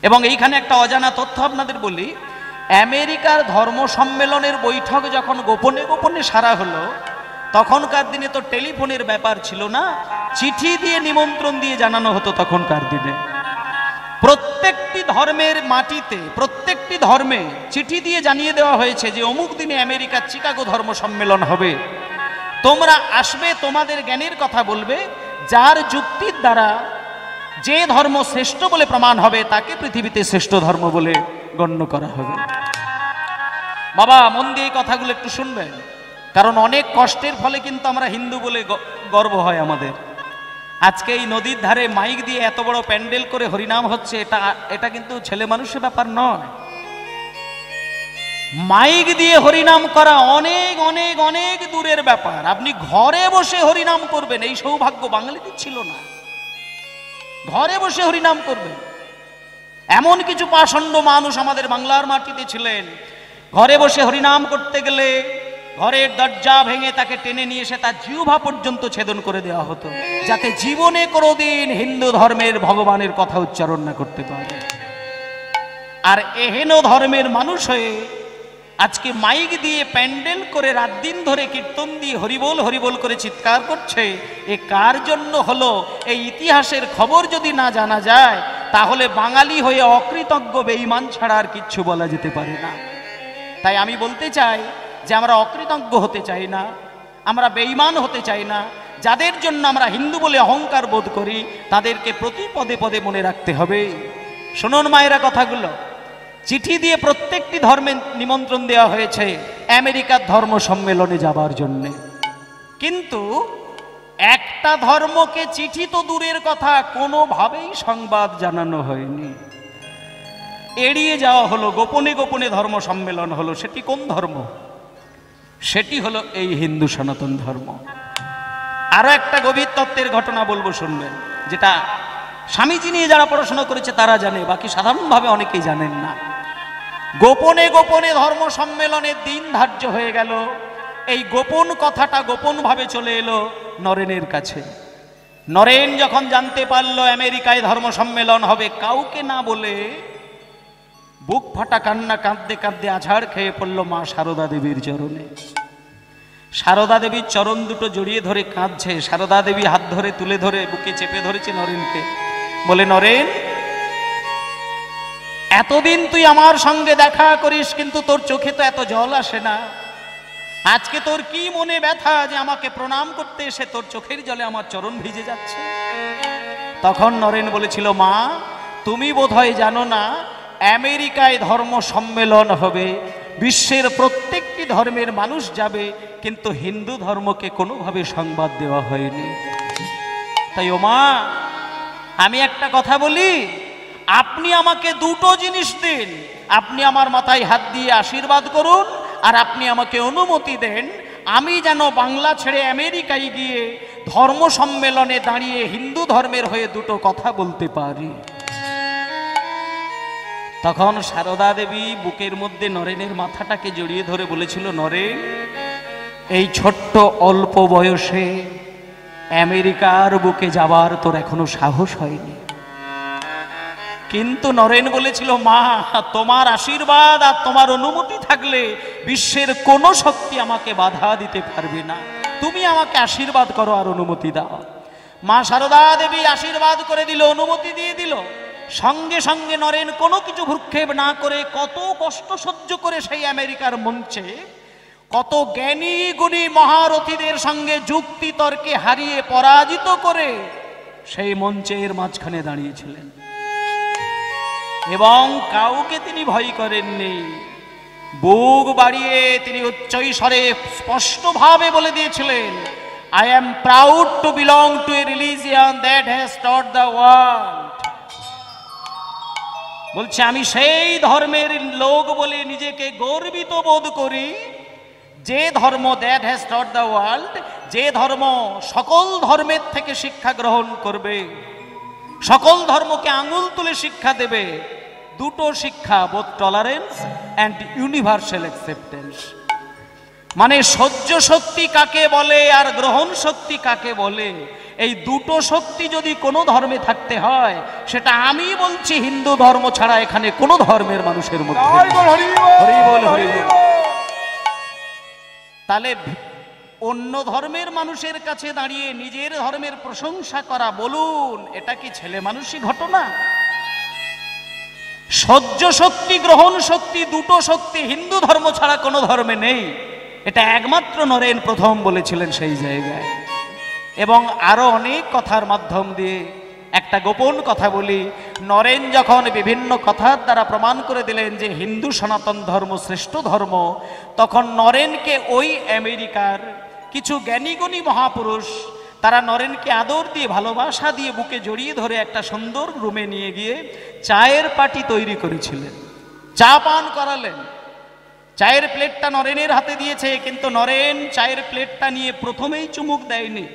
এবং এইখানে একটা অজানা তথ্য আপনাদের বলি, আমেরিকার ধর্ম সম্মেলনের বৈঠক যখন গোপনে গোপনে সারা হলো, তখনকার দিনে তো টেলিফোনের ব্যাপার ছিল না, চিঠি দিয়ে নিমন্ত্রণ দিয়ে জানানো হতো। তখনকার দিনে প্রত্যেকটি ধর্মের মাটিতে, প্রত্যেকটি ধর্মে চিঠি দিয়ে জানিয়ে দেওয়া হয়েছে যে অমুক দিনে আমেরিকার চিকাগো ধর্ম সম্মেলন হবে, তোমরা আসবে, তোমাদের জ্ঞানের কথা বলবে, যার যুক্তির দ্বারা যে ধর্ম শ্রেষ্ঠ বলে প্রমাণ হবে তাকে পৃথিবীতে শ্রেষ্ঠ ধর্ম বলে গণ্য করা হবে। বাবা মন দিয়ে এই কথাগুলো একটু শুনবেন, কারণ অনেক কষ্টের ফলে কিন্তু আমরা হিন্দু বলে গর্ব হয় আমাদের। আজকে এই নদীর ধারে মাইক দিয়ে এত বড় প্যান্ডেল করে হরিনাম হচ্ছে, এটা কিন্তু ছেলে মানুষের ব্যাপার নয়। মাইক দিয়ে হরিনাম করা অনেক অনেক অনেক দূরের ব্যাপার। আপনি ঘরে বসে হরিনাম করবেন, এই সৌভাগ্য বাঙালিদের ছিল না। ঘরে বসে হরিনাম করবেন, এমন কিছু পাষণ্ড মানুষ আমাদের বাংলার মাটিতে ছিলেন, ঘরে বসে হরিনাম করতে গেলে ঘরের দরজা ভেঙে তাকে টেনে নিয়ে এসে তার জিহ্বা পর্যন্ত ছেদন করে দেওয়া হতো, যাতে জীবনে কোনোদিন হিন্দু ধর্মের ভগবানের কথা উচ্চারণ না করতে পারে। আর এহেন ধর্মের মানুষ হয়ে আজকে মাইক দিয়ে প্যান্ডেল করে রাত দিন ধরে কীর্তন দিয়ে হরিবোল হরিবোল করে চিৎকার করছে, এ কার জন্য হলো? এই ইতিহাসের খবর যদি না জানা যায়, তাহলে বাঙালি হয়ে অকৃতজ্ঞ বেঈমান ছাড়া আর কিচ্ছু বলা যেতে পারে না। তাই আমি বলতে চাই যে আমরা অকৃতজ্ঞ হতে চাই না, আমরা বেঈমান হতে চাই না। যাদের জন্য আমরা হিন্দু বলে অহংকার বোধ করি, তাদেরকে প্রতি পদে পদে মনে রাখতে হবে। শুনুন মায়েরা কথাগুলো, চিঠি দিয়ে প্রত্যেকটি ধর্মে নিমন্ত্রণ দেওয়া হয়েছে আমেরিকার ধর্ম সম্মেলনে যাবার জন্য, কিন্তু একটা ধর্মকে চিঠি তো দূরের কথা, কোনোভাবেই সংবাদ জানানো হয়নি, এড়িয়ে যাওয়া হলো, গোপনে গোপনে ধর্ম সম্মেলন হলো। সেটি কোন ধর্ম? সেটি হলো এই হিন্দু সনাতন ধর্ম। আরো একটা গভীর তত্ত্বের ঘটনা বলবো, শুনবেন, যেটা স্বামীজি নিয়ে যারা পড়াশোনা করেছে তারা জানে, বাকি সাধারণভাবে অনেকেই জানেন না। গোপনে গোপনে ধর্ম সম্মেলনের দিন ধার্য হয়ে গেল। এই গোপন কথাটা গোপন ভাবে চলে এলো নরেনের কাছে। নরেন যখন জানতে পারলো আমেরিকায় ধর্ম সম্মেলন হবে, কাউকে না বলে বুক ফাটা কান্না কাঁদতে কাঁদতে আছাড় খেয়ে পড়ল মা সারদা দেবীর চরণে। সারদা দেবীর চরণ দুটো জড়িয়ে ধরে কাঁদছে। সারদা দেবী হাত ধরে তুলে ধরে বুকে চেপে ধরেছে নরেনকে, বলে, নরেন, এতদিন তুই আমার সঙ্গে দেখা করিস, কিন্তু তোর চোখে তো এত জল আসে না। আজকে তোর কি মনে ব্যথা যে আমাকে প্রণাম করতে এসে তোর চোখের জলে আমার চরণ ভিজে যাচ্ছে? তখন নরেন বলেছিল, মা, তুমি বোধহয় জানো না, আমেরিকায় ধর্ম সম্মেলন হবে, বিশ্বের প্রত্যেকটি ধর্মের মানুষ যাবে, কিন্তু হিন্দু ধর্মকে কোনোভাবে সংবাদ দেওয়া হয়নি। তাই ও মা, আমি একটা কথা বলি, আপনি আমাকে দুটো জিনিস দিন। আপনি আমার মাথায় হাত দিয়ে আশীর্বাদ করুন, আর আপনি আমাকে অনুমতি দেন আমি যেন বাংলা ছেড়ে আমেরিকায় গিয়ে ধর্ম সম্মেলনে দাঁড়িয়ে হিন্দু ধর্মের হয়ে দুটো কথা বলতে পারি। তখন সারদা দেবী বুকের মধ্যে নরেনের মাথাটাকে জড়িয়ে ধরে বলেছিল, নরেন, এই ছোট্ট অল্প বয়সে আমেরিকার বুকে যাবার তোর এখনো সাহস হয়নি। কিন্তু নরেন বলেছিল, মা, তোমার আশীর্বাদ আর তোমার অনুমতি থাকলে বিশ্বের কোনো শক্তি আমাকে বাধা দিতে পারবে না। তুমি আমাকে আশীর্বাদ করো আর অনুমতি দাও। মা সারদা দেবী আশীর্বাদ করে দিল, অনুমতি দিয়ে দিল। সঙ্গে সঙ্গে নরেন কোনো কিছু ভ্রুক্ষেপ না করে, কত কষ্ট সহ্য করে সেই আমেরিকার মঞ্চে কত জ্ঞানী গুণী মহারথীদের সঙ্গে যুক্তি তর্কে হারিয়ে পরাজিত করে সেই মঞ্চের মাঝখানে দাঁড়িয়েছিলেন, এবং কাউকে তিনি ভয় করেননি। বুক বাড়িয়ে তিনি উচ্চস্বরে স্পষ্টভাবে বলে দিয়েছিলেন, I am proud to belong to a religion that has taught the world. বলছে, আমি সেই ধর্মের লোক বলে নিজেকে গর্বিত বোধ করি যে ধর্ম that has taught the world, যে ধর্ম সকল ধর্মের থেকে শিক্ষা গ্রহণ করবে, সকল ধর্মকে আঙুল তুলে শিক্ষা দেবে। দুটো শিক্ষা, both tolerance and universal acceptance. মানে সহ্য শক্তি কাকে বলে আর গ্রহণ শক্তি কাকে বলে, এই দুটো শক্তি যদি কোনো ধর্মে থাকতে হয়, সেটা আমি বলছি হিন্দু ধর্ম ছাড়া এখানে কোনো ধর্মের মানুষের মধ্যে। তাহলে অন্য ধর্মের মানুষের কাছে দাঁড়িয়ে নিজের ধর্মের প্রশংসা করা, বলুন এটা কি ছেলে মানুষই ঘটনা? সহ্য শক্তি গ্রহণ শক্তি দুটো শক্তি হিন্দু ধর্ম ছাড়া কোনো ধর্মে নেই, এটা একমাত্র নরেন প্রথম বলেছিলেন সেই জায়গায়। এবং আরো অনেক কথার মাধ্যম দিয়ে একটা গোপন কথা বলি, নরেন যখন বিভিন্ন কথার দ্বারা প্রমাণ করে দিলেন যে হিন্দু সনাতন ধর্ম শ্রেষ্ঠ ধর্ম, তখন নরেনকে ওই আমেরিকার কিছু জ্ঞানীগুণী মহাপুরুষ তারা নরেনকে আদর দিয়ে ভালোবাসা দিয়ে বুকে জড়িয়ে ধরে একটা সুন্দর রুমে নিয়ে গিয়ে চায়ের পাটি তৈরি করেছিলেন, চা পান করালেন। চায়ের প্লেটটা নরেনের হাতে দিয়েছে, কিন্তু নরেন চায়ের প্লেটটা নিয়ে প্রথমেই চুমুক দেয়নি,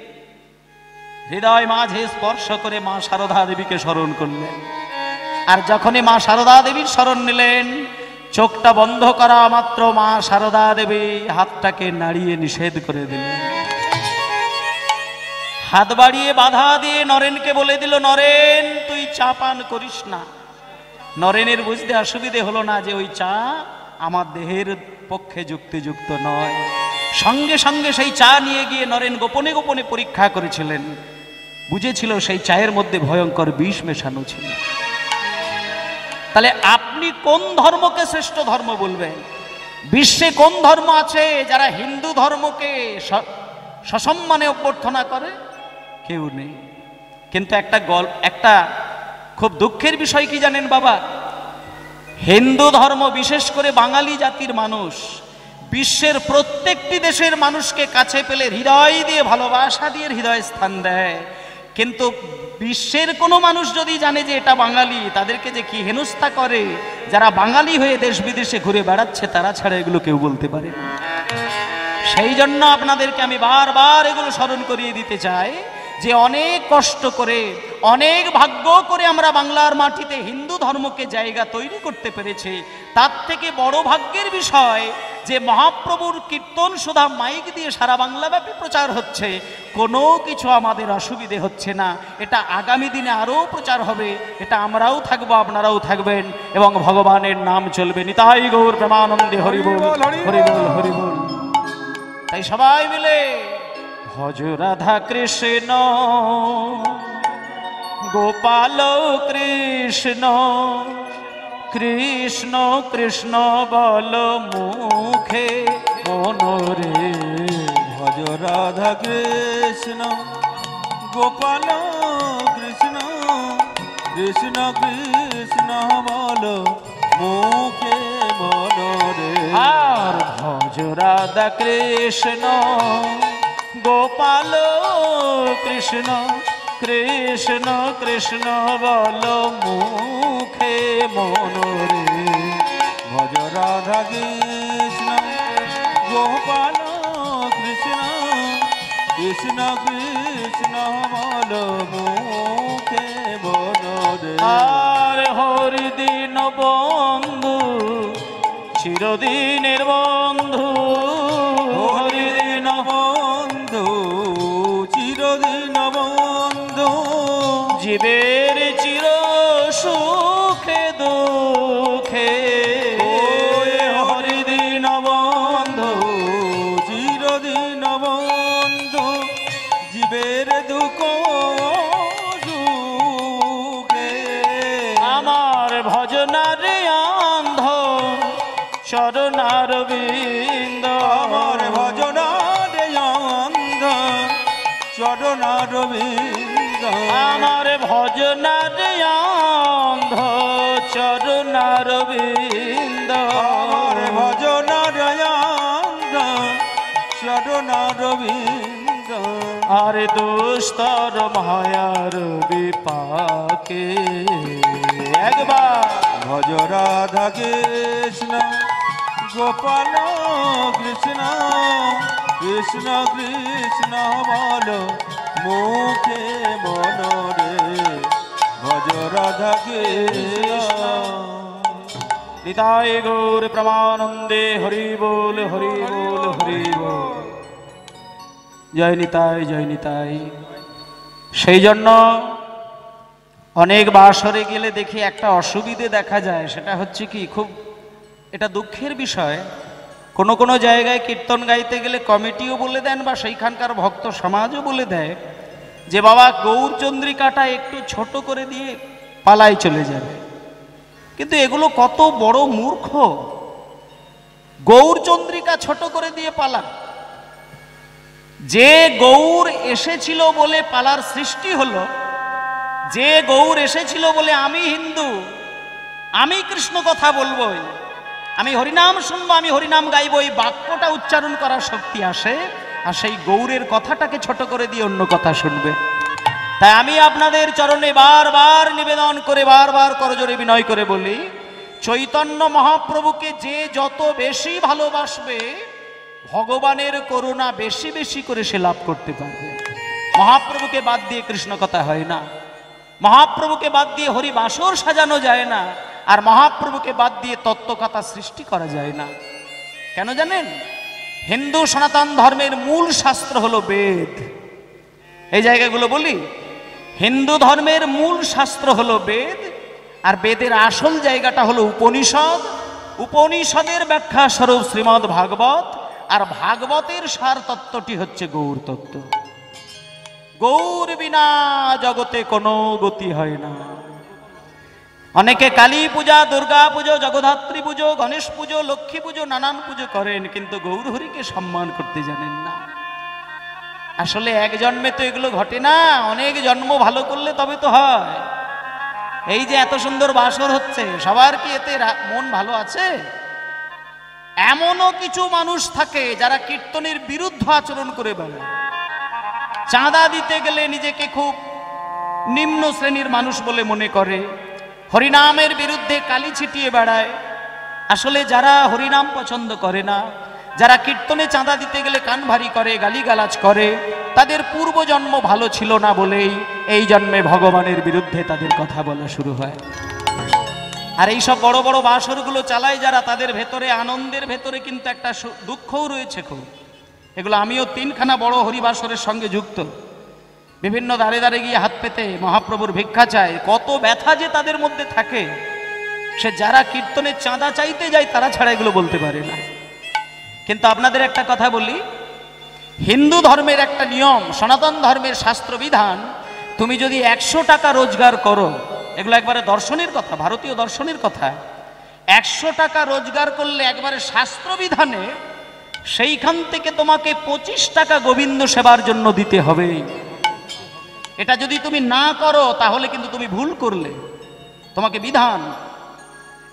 হৃদয় মাঝে স্পর্শ করে মা সারদা দেবীকে স্মরণ করলেন। আর যখনই মা সারদা দেবীর স্মরণ নিলেন, চোখটা বন্ধ করা মাত্র মা সারদা দেবী হাতটাকে নাড়িয়ে নিষেধ করে দিলেন। হাত বাড়িয়ে বাধা দিয়ে নরেনকে বলে দিল, নরেন তুই চা পান করিস না। নরেনের বুঝতে অসুবিধে হলো না যে ওই চা আমার দেহের পক্ষে যুক্তিযুক্ত নয়। সঙ্গে সঙ্গে সেই চা নিয়ে গিয়ে নরেন গোপনে গোপনে পরীক্ষা করেছিলেন, বুঝেছিল সেই চায়ের মধ্যে ভয়ঙ্কর বিষ মেশানো ছিল। তাহলে আপনি কোন ধর্মকে শ্রেষ্ঠ ধর্ম বলবেন? বিশ্বে কোন ধর্ম আছে যারা হিন্দু ধর্মকে সসম্মানে অভ্যর্থনা করে? কেউ নেই। কিন্তু একটা খুব দুঃখের বিষয় কি জানেন বাবা, হিন্দু ধর্ম বিশেষ করে বাঙালি জাতির মানুষ বিশ্বের প্রত্যেকটি দেশের মানুষকে কাছে পেলে হৃদয় দিয়ে ভালোবাসা দিয়ে হৃদয় স্থান দেয়, কিন্তু বিশ্বের কোনো মানুষ যদি জানে যে এটা বাঙালি, তাদেরকে যে কি হেনস্থা করে, যারা বাঙালি হয়ে দেশ বিদেশে ঘুরে বেড়াচ্ছে তারা ছাড়া এগুলো কেউ বলতে পারে না। সেই জন্য আপনাদেরকে আমি বারবার এগুলো স্মরণ করিয়ে দিতে চাই যে অনেক কষ্ট করে অনেক ভাগ্য করে আমরা বাংলার মাটিতে হিন্দু ধর্মকে জায়গা তৈরি করতে পেরেছি। তার থেকে বড় ভাগ্যের বিষয় যে মহাপ্রভুর কীর্তন সুধা মাইক দিয়ে সারা বাংলাব্যাপী প্রচার হচ্ছে, কোনো কিছু আমাদের অসুবিধে হচ্ছে না। এটা আগামী দিনে আরও প্রচার হবে, এটা আমরাও থাকবো, আপনারাও থাকবেন এবং ভগবানের নাম চলবে। নিতাই গৌর প্রেমানন্দে হরি বল, হরি বল, হরি বল। তাই সবাই মিলে ভজ রাধা কৃষ্ণ গোপাল কৃষ্ণ, কৃষ্ণ কৃষ্ণ বল মুখে মনোরে। ভজ রাধা কৃষ্ণ গোপাল কৃষ্ণ, কৃষ্ণ কৃষ্ণ বল মুখে মনোরে। আর ভজ রাধা কৃষ্ণ গোপাল কৃষ্ণ, কৃষ্ণ কৃষ্ণ বল মুখে মনোরে। ভজ রাধা কৃষ্ণ গোপাল কৃষ্ণ, কৃষ্ণ কৃষ্ণ বল মুখে মনোরে। আর হরি দিন বন্ধু চিরদিনের বন্ধু, হরি দিন বন্ধু চিরদিন বন্ধু, জীবের চির সুখে দুঃখে। হরি দিন বন্ধু চিরদিন বন্ধু, জীবের দুঃখ সুখে। আমার ভজনারে অন্ধ চরণার বিন্দ, আমার ভজনার অন্ধ চরণার বিন্দ, আমার ভজনারে অন্ধ চরণার বিন্দ। আমার ভজনার অন্ধ চরণার বিন্দ। আর দুস্তর মায়ার বিপাকে একবার ভজ রাধা কৃষ্ণ গোপাল কৃষ্ণ, কৃষ্ণ কৃষ্ণ বল মুখে মনোরে। ভজ রাধা কৃষ্ণ। নিতাই গৌর প্রমানন্দে, হরি বল হরি বল হরি বল। জয় নিতাই, জয় নিতাই। সেই জন্য অনেক বাসরে গেলে দেখি একটা অসুবিধে দেখা যায়, সেটা হচ্ছে কি, খুব এটা দুঃখের বিষয়, কোনো কোনো জায়গায় কীর্তন গাইতে গেলে কমিটিও বলে দেন বা সেইখানকার ভক্ত সমাজও বলে দেয় যে বাবা গৌরচন্দ্রিকাটা একটু ছোট করে দিয়ে পালাই চলে যাবে। কিন্তু এগুলো কত বড় মূর্খ! গৌরচন্দ্রিকা ছোট করে দিয়ে পালা। যে গৌর এসেছিল বলে পালার সৃষ্টি হলো, যে গৌর এসেছিল বলে আমি হিন্দু, আমি কৃষ্ণ কথা বলবোই, আমি হরিনাম শুনবো, আমি হরিনাম গাইবো, এই বাক্যটা উচ্চারণ করার শক্তি আসে, আর সেই গৌরের কথাটাকে ছোট করে দিয়ে অন্য কথা শুনবে। তাই আমি আপনাদের চরণে বারবার নিবেদন করে, বারবার করজোড়ে বিনয় করে বলি, চৈতন্য মহাপ্রভুকে যে যত বেশি ভালোবাসবে, ভগবানের করুণা বেশি বেশি করে সে লাভ করতে পারবে। মহাপ্রভুকে বাদ দিয়ে কৃষ্ণ কথা হয় না, মহাপ্রভুকে বাদ দিয়ে হরি বাসর সাজানো যায় না, আর মহাপ্রভুকে বাদ দিয়ে তত্ত্বকথা সৃষ্টি করা যায় না। কেন জানেন? হিন্দু সনাতন ধর্মের মূল শাস্ত্র হলো বেদ। এই জায়গাগুলো বলি, হিন্দু ধর্মের মূল শাস্ত্র হলো বেদ, আর বেদের আসল জায়গাটা হলো উপনিষদ। উপনিষদের ব্যাখ্যা স্বরূপ শ্রীমদ্ ভাগবত, আর ভাগবতের সার তত্ত্বটি হচ্ছে গৌর তত্ত্ব। গৌর বিনা জগতে কোনো গতি হয় না। অনেকে কালী পূজা, দুর্গা পুজো, জগদ্ধাত্রী পুজো, গণেশ পুজো, লক্ষ্মী পুজো, নানান পুজো করেন, কিন্তু গৌর হরিকে সম্মান করতে জানেন না। আসলে এক জন্মে তো এগুলো ঘটে না, অনেক জন্ম ভালো করলে তবে তো হয়। এই যে এত সুন্দর বাসর হচ্ছে, সবার কি এতে মন ভালো আছে? এমনও কিছু মানুষ থাকে যারা কীর্তনের বিরুদ্ধে আচরণ করে বেড়ায়। চাঁদা দিতে গেলে নিজেকে খুব নিম্ন শ্রেণীর মানুষ বলে মনে করে, হরিনামের বিরুদ্ধে কালি ছিটিয়ে বেড়ায়। আসলে যারা হরিনাম পছন্দ করে না, যারা কীর্তনে চাঁদা দিতে গেলে কান ভারী করে, গালিগালাজ করে, তাদের পূর্বজন্ম ভালো ছিল না বলেই এই জন্মে ভগবানের বিরুদ্ধে তাদের কথা বলা শুরু হয়। আর এই সব বড় বড় বাসরগুলো চালায় যারা, তাদের ভেতরে আনন্দের ভেতরে কিন্তু একটা দুঃখও রয়েছে খুব। এগুলো আমিও 3খানা বড় হরিবাসরের সঙ্গে যুক্ত। বিভিন্ন দাঁড়ে দাঁড়ে গিয়ে হাত পেতে মহাপ্রভুর ভিক্ষা চায়, কত ব্যথা যে তাদের মধ্যে থাকে, সে যারা কীর্তনের চাঁদা চাইতে যায় তারা ছাড়া এগুলো বলতে পারে না। কিন্তু আপনাদের একটা কথা বলি, হিন্দু ধর্মের একটা নিয়ম, সনাতন ধর্মের শাস্ত্রবিধান, তুমি যদি 100 টাকা রোজগার করো, এগুলো একবারে দর্শনের কথা, ভারতীয় দর্শনের কথা, 100 টাকা রোজগার করলে একবারে শাস্ত্রবিধানে সেইখান থেকে তোমাকে 25 টাকা গোবিন্দ সেবার জন্য দিতে হবে। এটা যদি তুমি না করো তাহলে কিন্তু তুমি ভুল করলে। তোমাকে বিধান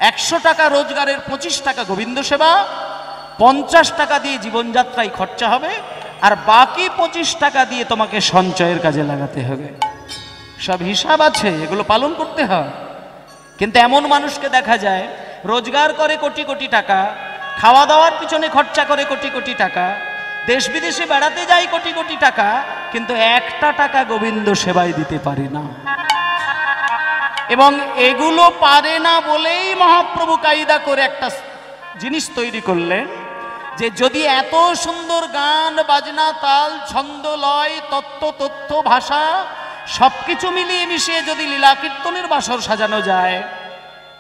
100 টাকা রোজগারের 25 টাকা গোবিন্দ সেবা, 50 টাকা দিয়ে জীবনযাত্রায় খরচা হবে, আর বাকি 25 টাকা দিয়ে তোমাকে সঞ্চয়ের কাজে লাগাতে হবে। সব হিসাব আছে, এগুলো পালন করতে হয়। কিন্তু এমন মানুষকে দেখা যায় রোজগার করে কোটি কোটি টাকা, খাওয়া দাওয়ার পিছনে খরচা করে কোটি কোটি টাকা, দেশ বিদেশে বেড়াতে যায় কোটি কোটি টাকা, কিন্তু 1টা টাকা গোবিন্দ সেবায় দিতে পারে না। এবং এগুলো পারে না বলেই মহাপ্রভু কায়দা করে একটা জিনিস তৈরি করলেন, যে যদি এত সুন্দর গান বাজনা, তাল, ছন্দ, লয়, তত্ত্ব, তথ্য, ভাষা সবকিছু মিলিয়ে মিশিয়ে যদি লীলা কীর্তনের বাসর সাজানো যায়,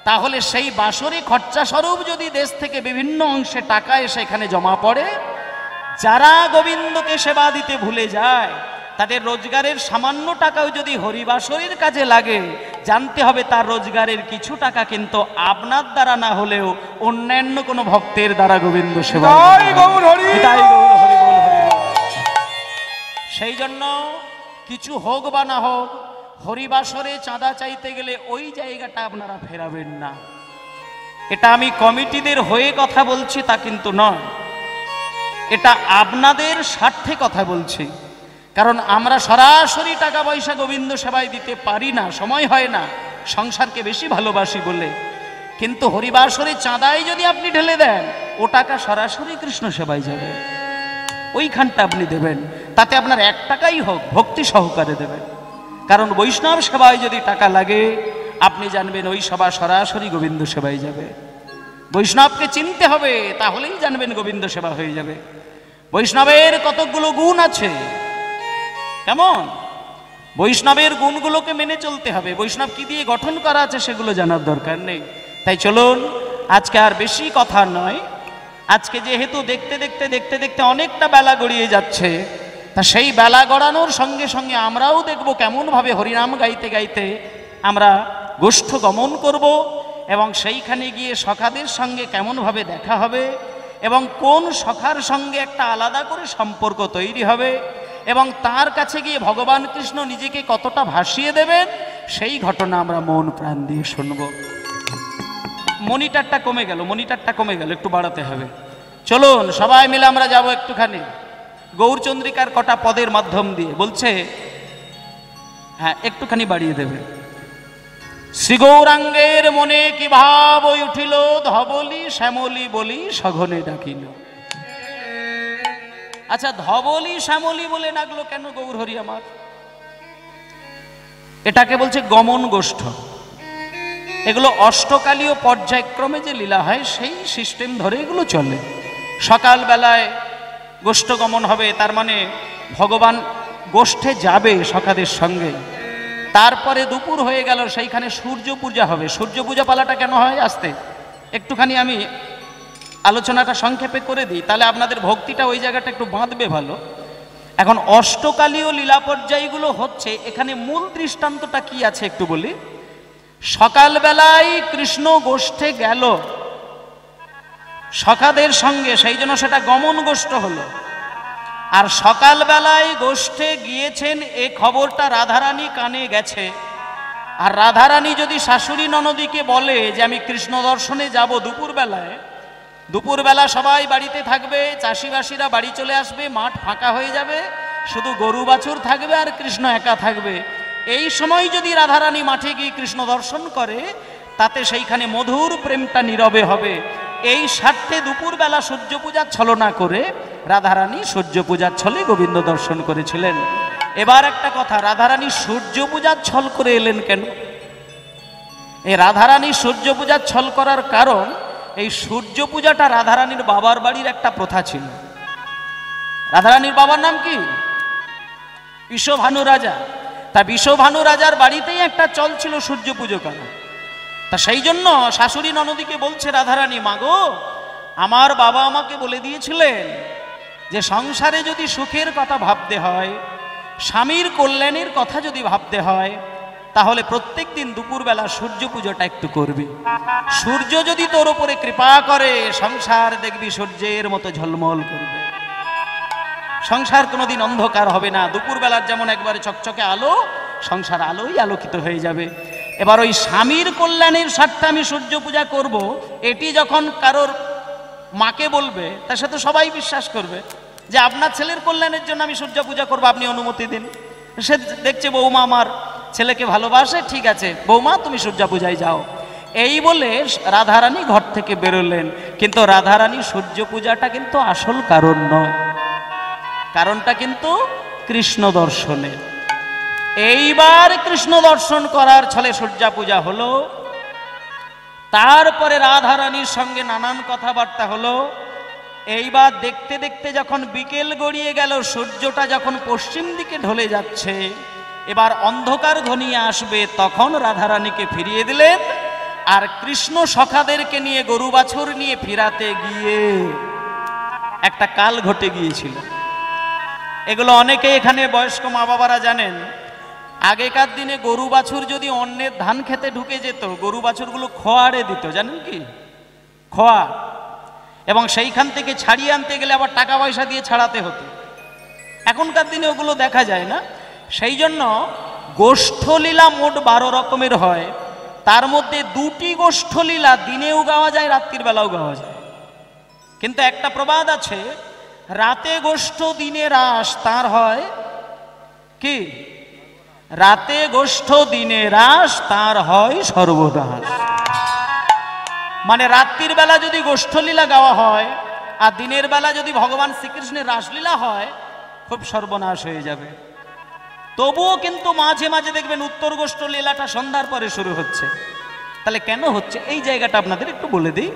তাহলে সেই বাসরে খরচা স্বরূপ যদি দেশ থেকে বিভিন্ন অংশে টাকা এসে এখানে জমা পড়ে, যারা গোবিন্দকে সেবা দিতে ভুলে যায় তাদের রোজগারের সামান্য টাকাও যদি হরিবাসরের কাজে লাগে, জানতে হবে তার রোজগারের কিছু টাকা কিন্তু আপনার দ্বারা না হলেও অন্যান্য কোনো ভক্তের দ্বারা গোবিন্দ সেবা। সেই জন্য কিছু হোক বা না হোক, হরিবাসরে চাঁদা চাইতে গেলে ওই জায়গাটা আপনারা ফেরাবেন না। এটা আমি কমিটিদের হয়ে কথা বলছি তা কিন্তু নয়, এটা আপনাদের স্বার্থে কথা বলছি। কারণ আমরা সরাসরি টাকা পয়সা গোবিন্দ সেবায় দিতে পারি না, সময় হয় না, সংসারকে বেশি ভালোবাসি বলে। কিন্তু হরিবাসরে চাঁদায় যদি আপনি ঢেলে দেন, ও টাকা সরাসরি কৃষ্ণ সেবায় যাবে, ওইখানটা আপনি দেবেন, তাতে আপনার 1 টাকাই হোক ভক্তি সহকারে দেবেন। কারণ বৈষ্ণব সেবায় যদি টাকা লাগে, আপনি জানবেন ওই সভা সরাসরি গোবিন্দ সেবায় যাবে। বৈষ্ণবকে চিনতে হবে, তাহলেই জানবেন গোবিন্দ সেবা হয়ে যাবে। বৈষ্ণবের কতগুলো গুণ আছে, কেমন বৈষ্ণবের গুণগুলোকে মেনে চলতে হবে। বৈষ্ণব কি দিয়ে গঠন করা আছে সেগুলো জানার দরকার নেই। তাই চলুন, আজকে আর বেশি কথা নয়, আজকে যেহেতু দেখতে দেখতে দেখতে দেখতে অনেকটা বেলা গড়িয়ে যাচ্ছে, তা সেই বেলা গড়ানোর সঙ্গে সঙ্গে আমরাও দেখব কেমনভাবে হরিনাম গাইতে গাইতে আমরা গোষ্ঠ গমন করব, এবং সেইখানে গিয়ে সখাদের সঙ্গে কেমনভাবে দেখা হবে, এবং কোন সখার সঙ্গে একটা আলাদা করে সম্পর্ক তৈরি হবে, এবং তার কাছে গিয়ে ভগবান কৃষ্ণ নিজেকে কতটা ভাসিয়ে দেবেন, সেই ঘটনা আমরা মন প্রাণ দিয়ে শুনব। মনিটরটা কমে গেল, একটু বাড়াতে হবে। চলুন সবাই মিলে আমরা যাব একটুখানি গৌরচন্দ্রিকার কটা পদের মাধ্যম দিয়ে। বলছে, হ্যাঁ একটুখানি বাড়িয়ে দেবে। শ্রী গৌরাঙ্গের মনে কি ভাব উঠিল, ধবলি শ্যামলি বলি সঘনে ডাকিল। আচ্ছা, ধবলি শ্যামলি বলে ডাকলো কেন গৌর হরি আমার? এটাকে বলছে গমন গোষ্ঠ। এগুলো অষ্টকালীয় পর্যায়ক্রমে যে লীলা হয় সেই সিস্টেম ধরে এগুলো চলে। সকালবেলায় গোষ্ঠ গমন হবে, তার মানে ভগবান গোষ্ঠে যাবে সখাদের সঙ্গে। তারপরে দুপুর হয়ে গেল, সেইখানে সূর্য পূজা হবে। সূর্য পূজা পালাটা কেন হয় আসতে একটুখানি আমি আলোচনাটা সংক্ষেপে করে দিই, তাহলে আপনাদের ভক্তিটা ওই জায়গাটা একটু বাঁধবে ভালো। এখন অষ্টকালীয় লীলা পর্যায়গুলো হচ্ছে, এখানে মূল দৃষ্টান্তটা কি আছে একটু বলি। সকালবেলায় কৃষ্ণ গোষ্ঠে গেল সখাদের সঙ্গে, সেই জন্য সেটা গমন গোষ্ঠ হলো। আর সকালবেলায় গোষ্ঠে গিয়েছেন এ খবরটা রাধারানী কানে গেছে। আর রাধারানী যদি শাশুড়ি ননদীকে বলে যে আমি কৃষ্ণ দর্শনে যাব দুপুরবেলায়, দুপুরবেলা সবাই বাড়িতে থাকবে, চাষিবাসীরা বাড়ি চলে আসবে, মাঠ ফাঁকা হয়ে যাবে, শুধু গরু বাছুর থাকবে আর কৃষ্ণ একা থাকবে। এই সময় যদি রাধারানী মাঠে গিয়ে কৃষ্ণ দর্শন করে, তাতে সেইখানে মধুর প্রেমটা নীরবে হবে। এই স্বার্থে দুপুরবেলা সূর্য পূজার ছলনা করে রাধারানী সূর্য পূজার ছলে গোবিন্দ দর্শন করেছিলেন। এবার একটা কথা, রাধারানী সূর্য পূজার ছল করে এলেন কেন? এই রাধারানী সূর্য পূজার ছল করার কারণ, এই সূর্য পূজাটা রাধারানীর বাবার বাড়ির একটা প্রথা ছিল। রাধারানীর বাবার নাম কি? বিশ্বভানু রাজা। তা বিশ্বভানু রাজার বাড়িতেই একটা চল ছিল সূর্য পুজো করা। তা সেই জন্য শাশুড়ি ননদীকে বলছে রাধারানী, মাগো আমার বাবা আমাকে বলে দিয়েছিলেন যে সংসারে যদি সুখের কথা ভাবতে হয়, স্বামীর কল্যাণের কথা যদি ভাবতে হয়, তাহলে প্রত্যেক দিন দুপুরবেলা সূর্য পুজোটা একটু করবি। সূর্য যদি তোর উপরে কৃপা করে, সংসার দেখবি সূর্যের মতো ঝলমল করবে, সংসার কোনোদিন অন্ধকার হবে না। দুপুরবেলার যেমন একবারে চকচকে আলো, সংসার আলোই আলোকিত হয়ে যাবে। এবার ওই স্বামীর কল্যাণের স্বার্থে আমি সূর্য পূজা করব, এটি যখন কারোর মাকে বলবে, তার সাথে সবাই বিশ্বাস করবে যে আপনার ছেলের কল্যাণের জন্য আমি সূর্য পূজা করবো, আপনি অনুমতি দিন। সে দেখছে বৌমা আমার ছেলেকে ভালোবাসে, ঠিক আছে বৌমা তুমি সূর্য পূজায় যাও। এই বলে রাধারানী ঘর থেকে বেরোলেন। কিন্তু রাধারানী সূর্য পূজাটা কিন্তু আসল কারণ নয়, কারণটা কিন্তু কৃষ্ণ দর্শনে। এইবার কৃষ্ণ দর্শন করার ছলে সূর্য পূজা হলো। তারপরে রাধারানীর সঙ্গে নানান কথাবার্তা হলো। এইবার দেখতে দেখতে যখন বিকেল গড়িয়ে গেল, সূর্যটা যখন পশ্চিম দিকে ঢলে যাচ্ছে, এবার অন্ধকার ঘনিয়ে আসবে, তখন রাধারানীকে ফিরিয়ে দিলেন। আর কৃষ্ণ সখাদেরকে নিয়ে গরু বাছুর নিয়ে ফিরাতে গিয়ে একটা কাল ঘটে গিয়েছিল। এগুলো অনেকে এখানে বয়স্ক মা বাবারা জানেন। আগেকার দিনে গরু বাছুর যদি অন্যের ধান খেতে ঢুকে যেত, গরু বাছুরগুলো খোয়াড়ে দিত, জানেন কি? খোয়া। এবং সেইখান থেকে ছাড়িয়ে আনতে গেলে আবার টাকা পয়সা দিয়ে ছাড়াতে হতো। এখনকার দিনে ওগুলো দেখা যায় না। সেই জন্য গোষ্ঠলীলা মোট 12 রকমের হয়। তার মধ্যে 2টি গোষ্ঠলীলা দিনেও গাওয়া যায়, রাত্রির বেলাও গাওয়া যায়। কিন্তু একটা প্রবাদ আছে, রাতে গোষ্ঠ দিনে রাস, তার হয় কি? রাতে গোষ্ঠ দিনে রাস, তার হয় সর্বনাশ। মানে রাত্রির বেলা যদি গোষ্ঠলীলা গাওয়া হয় আর দিনের বেলা যদি ভগবান শ্রীকৃষ্ণের রাসলীলা হয়, খুব সর্বনাশ হয়ে যাবে। তবুও কিন্তু মাঝে মাঝে দেখবেন উত্তর গোষ্ঠ লীলাটা সন্ধ্যার পরে শুরু হচ্ছে। তাহলে কেন হচ্ছে এই জায়গাটা আপনাদের একটু বলে দিই।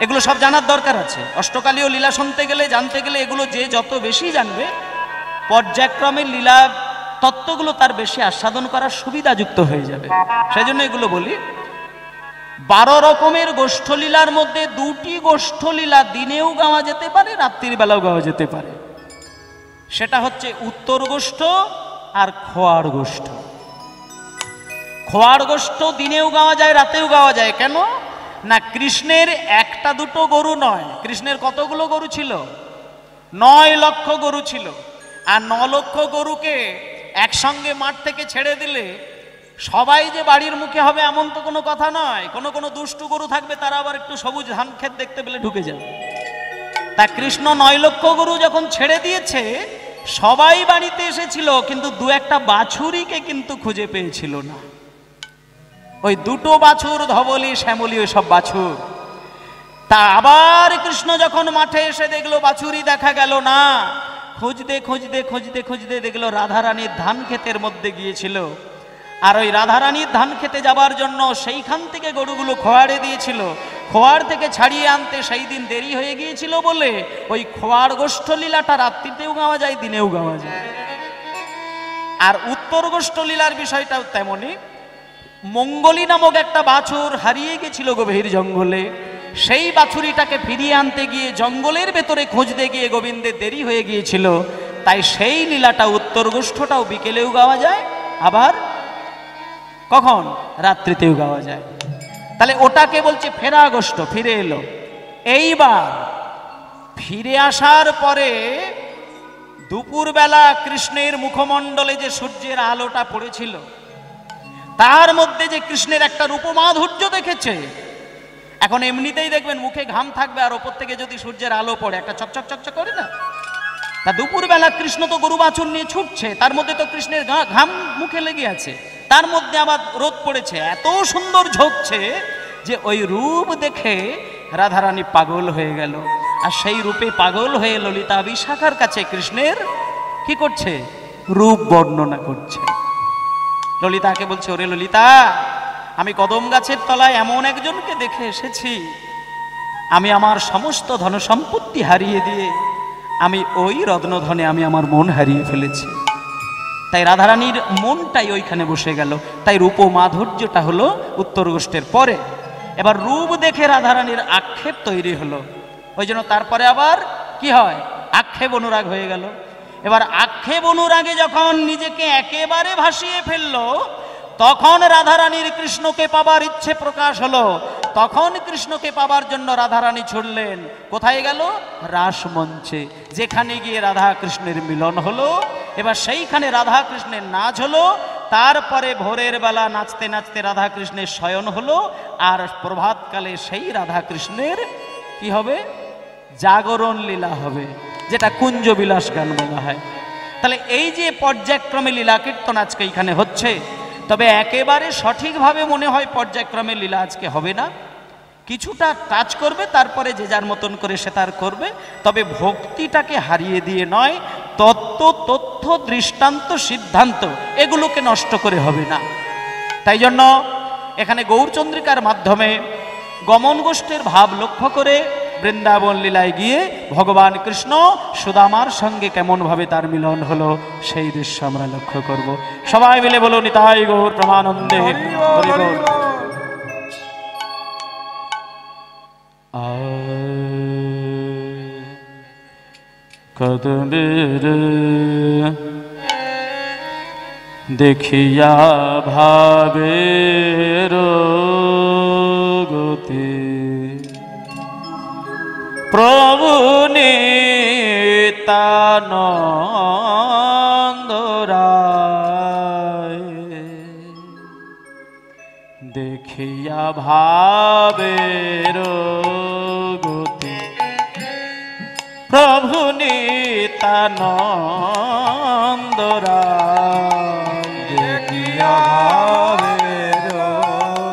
এগুলো সব জানার দরকার আছে। অষ্টকালীয় লীলা শুনতে গেলে, জানতে গেলে এগুলো যে যত বেশি জানবে, পর্যায়ক্রমে লীলা তত্ত্বগুলো তার বেশি আস্বাদন করার সুবিধাযুক্ত হয়ে যাবে। সেই জন্য এগুলো বলি। 12 রকমের গোষ্ঠলীলার মধ্যে 2টি গোষ্ঠলীলা দিনেও গাওয়া যেতে পারে, রাত্রির বেলাও গাওয়া যেতে পারে। সেটা হচ্ছে উত্তর গোষ্ঠ আর খোয়াড় গোষ্ঠ। খোয়াড় গোষ্ঠ দিনেও গাওয়া যায়, রাতেও গাওয়া যায়। কেন না, কৃষ্ণের একটা দুটো গরু নয়, কৃষ্ণের কতগুলো গরু ছিল? 9 লক্ষ গরু ছিল। আর 9 লক্ষ গরুকে একসঙ্গে মাঠ থেকে ছেড়ে দিলে সবাই যে বাড়ির মুখে হবে এমন তো কোনো কথা নয়। কোনো কোনো দুষ্টু গরু থাকবে, তারা আবার একটু সবুজ ধান ক্ষেত দেখতে পেলে ঢুকে যাবে। তা কৃষ্ণ 9 লক্ষ গরু যখন ছেড়ে দিয়েছে, সবাই বাড়িতে এসেছিল, কিন্তু 2-1টা বাছুরিকে কিন্তু খুঁজে পেয়েছিল না। ওই 2টো বাছুর, ধবলি শ্যামলি, ওই সব বাছুর। তা আবার কৃষ্ণ যখন মাঠে এসে দেখলো বাছুরি দেখা গেল না, খুঁজতে খুঁজতে খুঁজতে খুঁজতে দেখলো রাধারানীর ধান ক্ষেতের মধ্যে গিয়েছিল। আর ওই রাধারানীর ধান খেতে যাবার জন্য সেইখান থেকে গরুগুলো খোয়াড়ে দিয়েছিল। খোয়াড় থেকে ছাড়িয়ে আনতে সেই দিন দেরি হয়ে গিয়েছিল বলে ওই খোয়াড় গোষ্ঠ লীলাটা রাত্রিতেও গাওয়া যায়, দিনেও গাওয়া যায়। আর উত্তর গোষ্ঠ লীলার বিষয়টাও তেমনই। মঙ্গলী নামক একটা বাছুর হারিয়ে গেছিল গভীর জঙ্গলে। সেই বাছুরিটাকে ফিরিয়ে আনতে গিয়ে জঙ্গলের ভেতরে খুঁজতে গিয়ে গোবিন্দের দেরি হয়ে গিয়েছিল। তাই সেই লীলাটা উত্তর গোষ্ঠটাও বিকেলেও গাওয়া যায়, আবার কখন? রাত্রিতেও গাওয়া যায়। তাহলে ওটাকে বলছে ফেরা গোষ্ঠ, ফিরে এলো। এইবার ফিরে আসার পরে দুপুরবেলা কৃষ্ণের মুখমণ্ডলে যে সূর্যের আলোটা পড়েছিল, তার মধ্যে যে কৃষ্ণের একটা রূপমাধুর্য দেখেছে। এখন এমনিতেই দেখবেন মুখে ঘাম থাকবে, আর ওপর থেকে যদি সূর্যের আলো পড়ে একটা চকচক চকচক করে না। তা দুপুরবেলা কৃষ্ণ তো গরু বাছুর নিয়ে ছুটছে, তার মধ্যে তো কৃষ্ণের ঘাম মুখে লেগে আছে, তার মধ্যে আবার রোদ পড়েছে, এত সুন্দর ঝোঁকছে যে ওই রূপ দেখে রাধারানী পাগল হয়ে গেল। আর সেই রূপে পাগল হয়ে ললিতা বিশাখার কাছে কৃষ্ণের কি করছে? রূপ বর্ণনা করছে। ললিতাকে বলছে, ওরে ললিতা, আমি কদম গাছের তলায় এমন একজনকে দেখে এসেছি, আমি আমার সমস্ত ধন সম্পত্তি হারিয়ে দিয়ে আমি ওই রত্নধনে আমি আমার মন হারিয়ে ফেলেছি। তাই রাধারানীর মনটাই ওইখানে বসে গেল। তাই রূপ মাধুর্যটা হলো উত্তর গোষ্ঠের পরে। এবার রূপ দেখে রাধারানীর আক্ষেপ তৈরি হলো, ওই জন্য তারপরে আবার কি হয়? আক্ষেপ অনুরাগ হয়ে গেল। এবার আক্ষেপ অনুরাগে যখন নিজেকে একেবারে ভাসিয়ে ফেললো, তখন রাধারানীর কৃষ্ণকে পাবার ইচ্ছে প্রকাশ হলো। তখন কৃষ্ণকে পাবার জন্য রাধারানী ছুটলেন কোথায় গেল? রাসমঞ্চে, যেখানে গিয়ে রাধা কৃষ্ণের মিলন হলো। এবার সেইখানে রাধা কৃষ্ণের নাচ হলো। তারপরে ভোরের বেলা নাচতে নাচতে রাধা কৃষ্ণের শয়ন হলো। আর প্রভাতকালে সেই রাধা কৃষ্ণের কি হবে? জাগরণ লীলা হবে, যেটা কুঞ্জ বিলাস গান বলা হয়। তাহলে এই যে পর্যায়ক্রমে লীলা কীর্তন আজকে এখানে হচ্ছে, তবে একেবারে সঠিকভাবে মনে হয় পর্যায়ক্রমে লীলা আজকে হবে না। কিছুটা টাচ করবে, তারপরে যে যার মতন করে সে তার করবে। তবে ভক্তিটাকে হারিয়ে দিয়ে নয়, তত্ত্ব, তথ্য, দৃষ্টান্ত, সিদ্ধান্ত এগুলোকে নষ্ট করে হবে না। তাই জন্য এখানে গৌরচন্দ্রিকার মাধ্যমে গমন গোষ্ঠীর ভাব লক্ষ্য করে বৃন্দাবন লীলায় গিয়ে ভগবান কৃষ্ণ সুদামার সঙ্গে কেমনভাবে তার মিলন হলো সেই দৃশ্য আমরা লক্ষ্য করব। সবাই মিলে বলো নিতাই গৌর প্রমানন্দে হরি বল। কদমের দেখিয়া ভাবের গতি প্রভু নিত্যানন্দ রায়, দেখিয়া ভাবের গতি প্রভু নিত্যানন্দ রায়, দেখিয়া ভাবের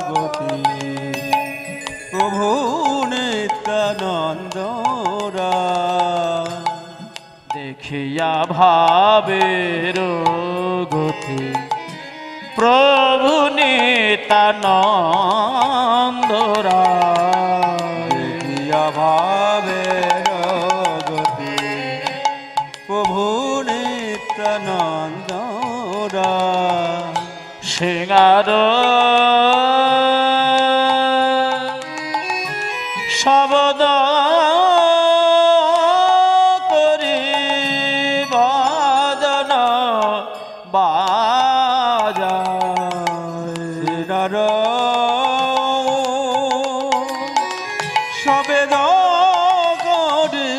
গতি প্রভু নিত্যানন্দ রায়, দেখিয়া ভাবের গতি প্রভু নিত্যানন্দ রায়, দেখিয়া মোরা সিঙ্গার শব্দ করি বাদন বাজায় সিনার সবেদ করে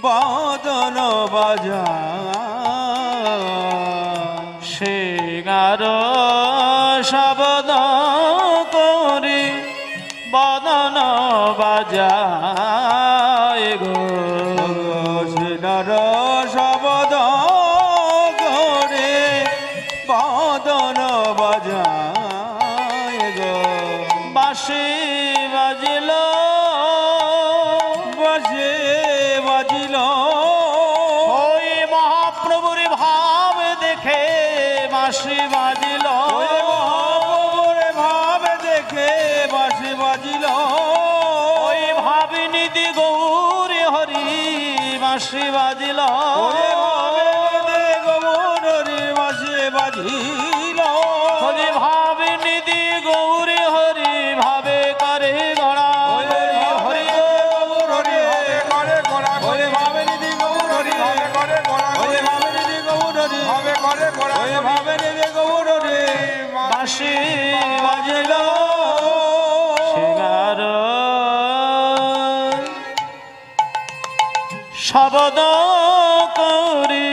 বাদন বাজা সিঙ্গার শব্দ করি বদন বাজায় গো সিনার শব্দ করে বাদন বাজায় গো বাঁশি বাজিল বাজে বাজিল ওই মহাপ্রভুর ভাব দেখে বাঁশি বাজিল ওই মহাপ্রভুর ভাব দেখে বাঁশি বাজিল ওই ভাবিনিধি গৌরী হরি বাঁশি বাজিল ওরে ভাবে গৌরী বাঁশি বাজিল হরি ভাবিনিধি গৌরী হরি ভাবে করে গড়া ওরে হরি গৌরী করে করা ওরে ভাবে নিধি গৌরী করে করা ওরে ভাবে নিধি গৌরী ভাবে করে করা ওরে ভাবে নিধি গৌরী বাঁশি বাজিল সিঙ্গার শব্দ করি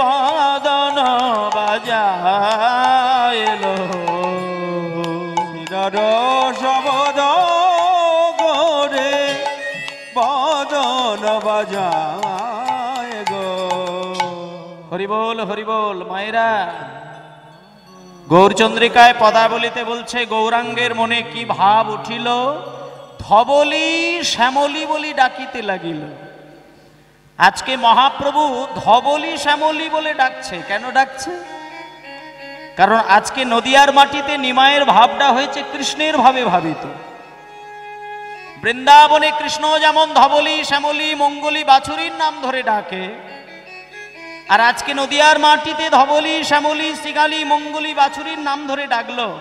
বাদন বাজাইল সিনার শব্দ করে বাদন বাজায় গো হরি বল মায়েরা গৌরচন্দ্রিকায় পদাবলিতে বলছে গৌরাঙ্গের মনে কি ভাব উঠিল ধবলি শ্যামলী বলি ডাকিতে লাগিল আজকে মহাপ্রভু ধবলি শ্যামলী বলে ডাকছে কেন ডাকছে কারণ আজকে নদিয়ার মাটিতে নিমায়ের ভাবটা হয়েছে কৃষ্ণের ভাবে ভাবিত বৃন্দাবনে কৃষ্ণ যেমন ধবলি শ্যামলী মঙ্গলী বাছুরীর নাম ধরে ডাকে আর আজকে নদিয়ার মাটিতে ধবলি শ্যামলী শ্রীগালী মঙ্গলী বাছুরীর নাম ধরে ডাকলো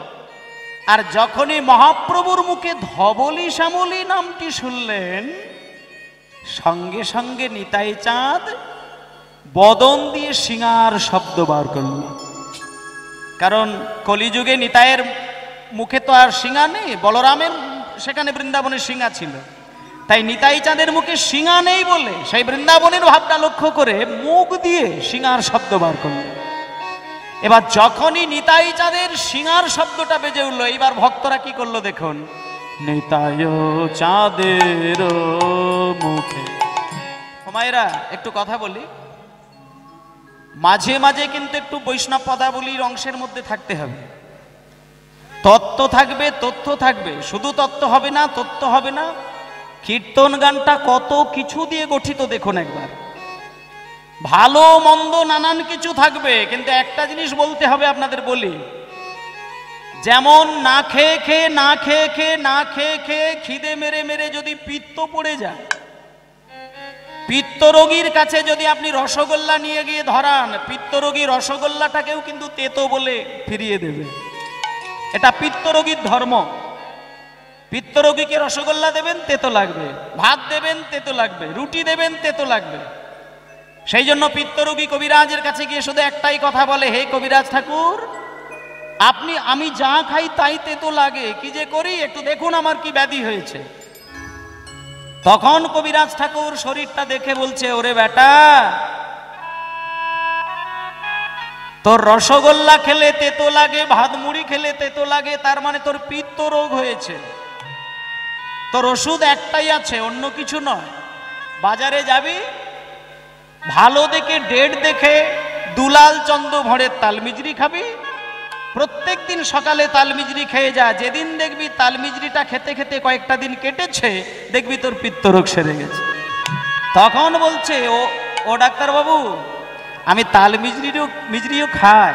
আর যখনই মহাপ্রভুর মুখে ধবলি শ্যামলী নামটি শুনলেন সঙ্গে সঙ্গে নিতাই চাঁদ বদন দিয়ে সিঙার শব্দ বার করল কারণ কলিযুগে নিতাইয়ের মুখে তো আর সিঙা নেই বলরামের সেখানে বৃন্দাবনের সিঙা ছিল তাই নিতাই চাঁদের মুখে সিঙা নেই বলে সেই বৃন্দাবনের ভাবটা লক্ষ্য করে মুখ দিয়ে সিঙার শব্দ বার করল এবার যখনই নিতাই চাঁদের সিঙার শব্দটা বেজে উঠল এইবার ভক্তরা কি করলো দেখুন নিতাই চাঁদের মুখে মায়েরা একটু কথা বলি মাঝে মাঝে কিন্তু একটু বৈষ্ণব পদাবলীর অংশের মধ্যে থাকতে হবে তত্ত্ব থাকবে তথ্য থাকবে শুধু তত্ত্ব হবে না তথ্য হবে না কীর্তন গানটা কত কিছু দিয়ে গঠিত দেখুন একবার ভালো মন্দ নানান কিছু থাকবে কিন্তু একটা জিনিস বলতে হবে আপনাদের বলি যেমন না খেয়ে খেয়ে খিদে মেরে মেরে যদি পিত্ত পড়ে যায় পিত্ত রোগীর কাছে যদি আপনি রসগোল্লা নিয়ে গিয়ে ধরান পিত্ত রোগী রসগোল্লাটাকেও কিন্তু তেতো বলে ফিরিয়ে দেবে এটা পিত্ত রোগীর ধর্ম পিত্ত রোগীকে রসগোল্লা দেবেন তেতো লাগবে ভাত দেবেন তেতো লাগবে রুটি দেবেন তেতো লাগবে সেই জন্য পিত্ত রোগী কবিরাজের কাছে গিয়ে শুধু একটাই কথা বলে হে কবিরাজ ঠাকুর আমি যা খাই তাই তেতো লাগে কি যে করি একটু দেখুন আমার কি ব্যাধি হয়েছে তখন কবিরাজ ঠাকুর শরীরটা দেখে বলছে ওরে বেটা তোর রসগোল্লা খেলে তেতো লাগে ভাত মুড়ি খেলে তেতো লাগে তার মানে তোর পিত্ত রোগ হয়েছে তোর ওষুধ একটাই আছে অন্য কিছু নয় বাজারে যাবি ভালো দেখে ডেট দেখে দুলাল চন্দ ভরের তালমিজরি খাবি প্রত্যেক দিন সকালে তালমিজরি খেয়ে যা যেদিন দেখবি তালমিজরিটা খেতে খেতে কয়েকটা দিন কেটেছে দেখবি তোর পিত্ত রোগ সেরে গেছে তখন বলছে ও ডাক্তার বাবু আমি তালমিজরিও খাই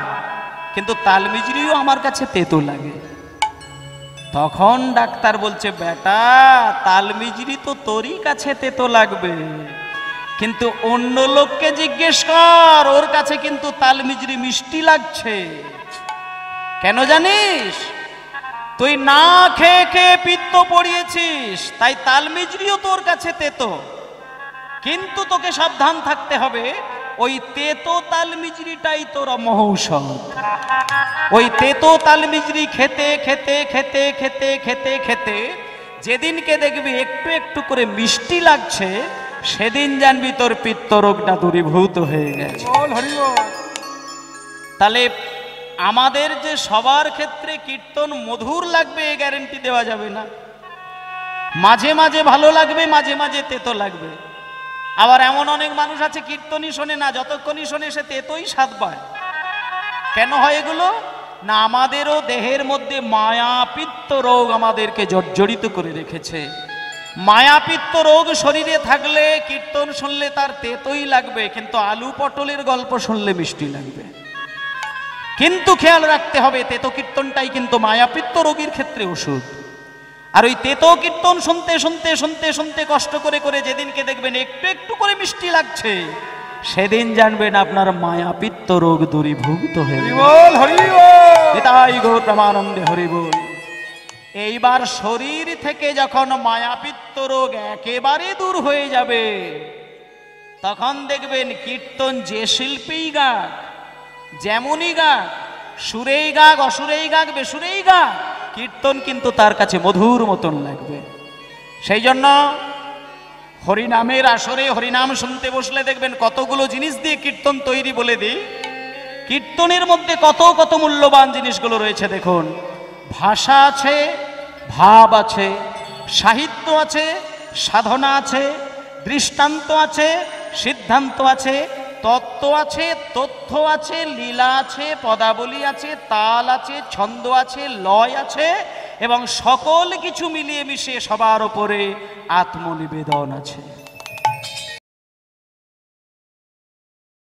কিন্তু তালমিজরিও আমার কাছে তেতো লাগে তখন ডাক্তার বলছে বেটা তালমিজরি তো তোরই কাছে তেতো লাগবে কিন্তু অন্য লোককে জিজ্ঞেস কর, ওর কাছে কিন্তু তালমিজরি মিষ্টি লাগছে। কেন জানিস? তুই না খেয়ে খেয়ে পিত্ত পড়িয়েছিস, তাই তালমিজরিও তোর কাছে তেতো। কিন্তু তোকে সাবধান থাকতে হবে, ওই তেতো তালমিজরিটাই তোর মহৌষধ। ওই তেতো তালমিজরি খেতে খেতে খেতে খেতে খেতে খেতে যেদিনকে দেখবি একটু একটু করে মিষ্টি লাগছে, সেদিন জানবি তোর পিত্ত রোগটা দূরীভূত হয়ে গেছে। তাহলে আমাদের যে সবার ক্ষেত্রে কীর্তন মধুর লাগবে এ গ্যারেন্টি দেওয়া যাবে না। মাঝে মাঝে ভালো লাগবে, মাঝে মাঝে তেতো লাগবে। আবার এমন অনেক মানুষ আছে কীর্তনই শোনে না, যতক্ষণই শোনে সে তেতোই স্বাদ পায়। কেন হয় এগুলো? না, আমাদেরও দেহের মধ্যে মায়াপিত্ত রোগ আমাদেরকে জর্জরিত করে রেখেছে। মায়াপিত্ত রোগ শরীরে থাকলে কীর্তন শুনলে তার তেতোই লাগবে, কিন্তু আলু পটলের গল্প শুনলে মিষ্টি লাগবে। কিন্তু খেয়াল রাখতে হবে, তেতো কীর্তনটাই কিন্তু মায়াপিত্ত রোগীর ক্ষেত্রে ওষুধ। আর ওই তেতো কীর্তন শুনতে শুনতে শুনতে শুনতে কষ্ট করে করে যেদিনকে দেখবেন একটু একটু করে মিষ্টি লাগছে, সেদিন জানবেন আপনার মায়াপিত্ত রোগ দূরীভূত হয়ে গেছে। গো প্রেমানন্দে হরি বল। এইবার শরীর থেকে যখন মায়াপিত্ত রোগ একেবারে দূর হয়ে যাবে, তখন দেখবেন কীর্তন যে শিল্পীই গাক, যেমনই গাক, সুরেই গাক, অসুরেই গাক, বেসুরেই গাক, কীর্তন কিন্তু তার কাছে মধুর মতন লাগবে। সেই জন্য হরিনামের আসরে হরিনাম শুনতে বসলে দেখবেন কতগুলো জিনিস দিয়ে কীর্তন তৈরি বলে দিই। কীর্তনের মধ্যে কত কত মূল্যবান জিনিসগুলো রয়েছে দেখুন। ভাষা আছে, ভাব আছে, সাহিত্য আছে, সাধনা আছে, দৃষ্টান্ত আছে, সিদ্ধান্ত আছে, তত্ত্ব আছে, তথ্য আছে, লীলা আছে, পদাবলী আছে, তাল আছে, ছন্দ আছে, লয় আছে, এবং সকল কিছু মিলিয়ে মিশিয়ে সবার উপরে আত্মনিবেদন আছে।